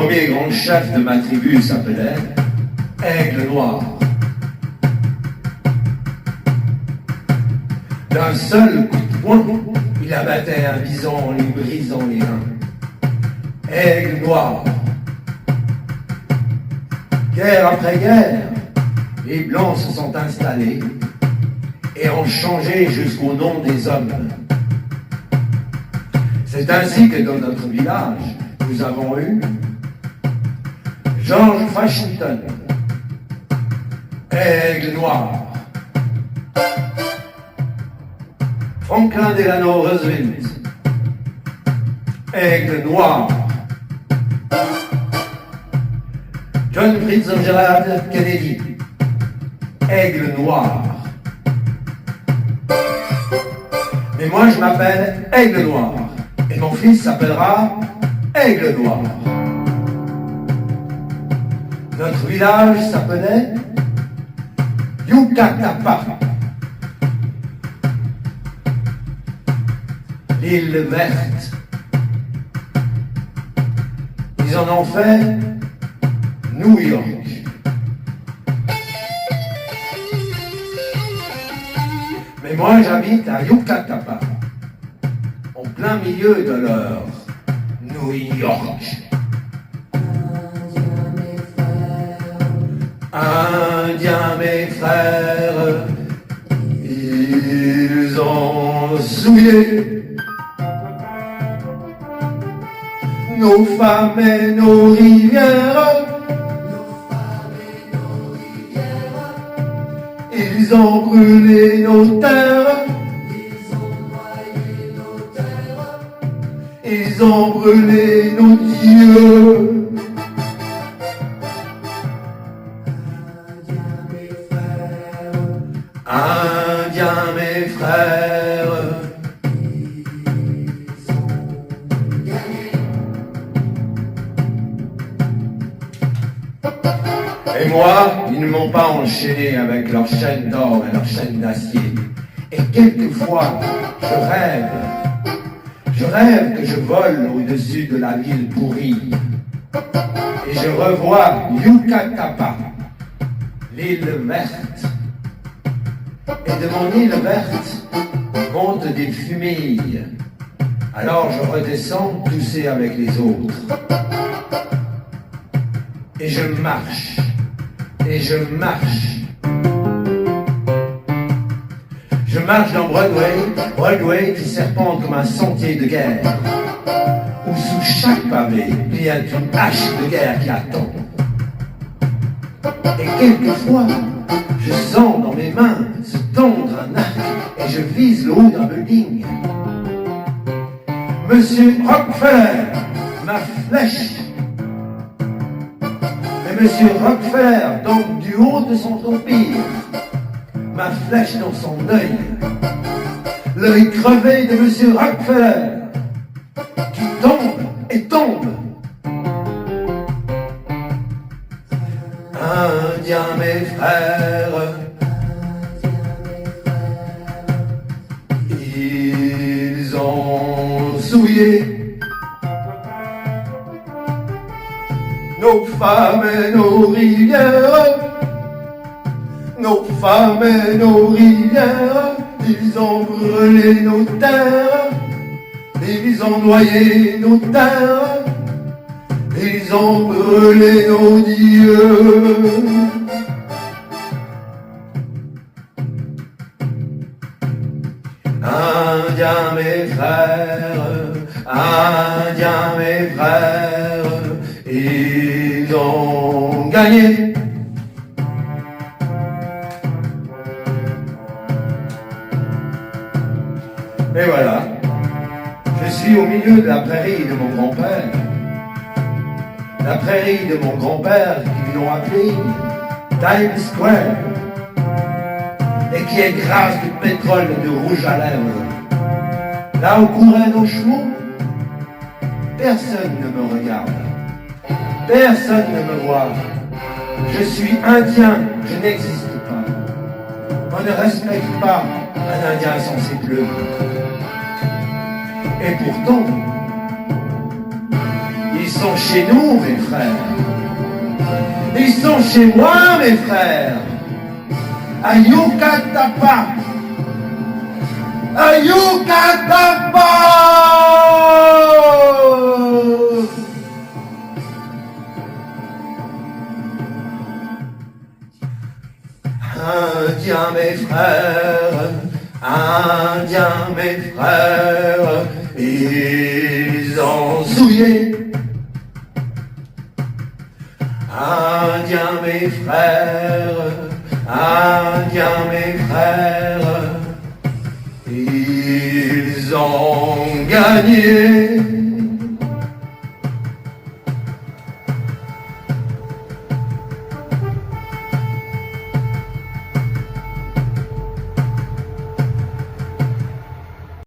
premier grand chef de ma tribu s'appelait Aigle Noir. D'un seul coup de poing, il abattait un bison en lui brisant les reins. Aigle Noir. Guerre après guerre, les Blancs se sont installés et ont changé jusqu'au nom des hommes. C'est ainsi que dans notre village, nous avons eu George Washington, Aigle Noir, Franklin Delano Roosevelt, Aigle Noir, John Fitzgerald Kennedy, Aigle Noir. Mais moi je m'appelle Aigle Noir, et mon fils s'appellera Aigle Noir. Notre village s'appelait Yucatapa, l'île verte. Ils en ont fait New York. Mais moi j'habite à Yucatapa, en plein milieu de leur New York. Indiens mes frères, ils ont souillé nos femmes et nos rivières. Ils ont brûlé nos terres. Ils ont brûlé nos dieux. Indiens mes frères, et moi, ils ne m'ont pas enchaîné avec leurs chaînes d'or et leurs chaînes d'acier. Et quelquefois, je rêve que je vole au-dessus de la ville pourrie. Et je revois Yucatapa, l'île verte. Et de mon île verte montent des fumilles. Alors je redescends tousser avec les autres. Et je marche. Et je marche. Je marche dans Broadway qui serpente comme un sentier de guerre, où sous chaque pavé, il y a une hache de guerre qui attend. Et quelquefois, je sens dans mes mains se tendre un arc et je vise le haut d'un building. Monsieur Rockefeller, ma flèche. Et Monsieur Rockefeller tombe du haut de son empire, ma flèche dans son œil. L'œil crevé de Monsieur Rockefeller, qui tombe et tombe. Indiens mes frères, ils ont souillé nos femmes et nos rivières, nos femmes et nos rivières. Ils ont brûlé nos terres, ils ont noyé nos terres. Ils ont brûlé nos dieux. Indiens mes frères, Indiens mes frères, ils ont gagné. Et voilà, je suis au milieu de la prairie de mon grand-père. La prairie de mon grand-père, qu'ils l'ont appelée Times Square, et qui est grasse de pétrole et de rouge à lèvres. Là où couraient nos chevaux, personne ne me regarde, personne ne me voit. Je suis indien, je n'existe pas. On ne respecte pas un indien sans ses plumes. Et pourtant, sont chez nous, mes frères. Ils sont chez moi, mes frères. À Yucatapa. À Yucatapa. Indiens, mes frères, Indiens, mes frères, ils ont souillé. Indiens, mes frères, Indiens, mes frères, ils ont gagné.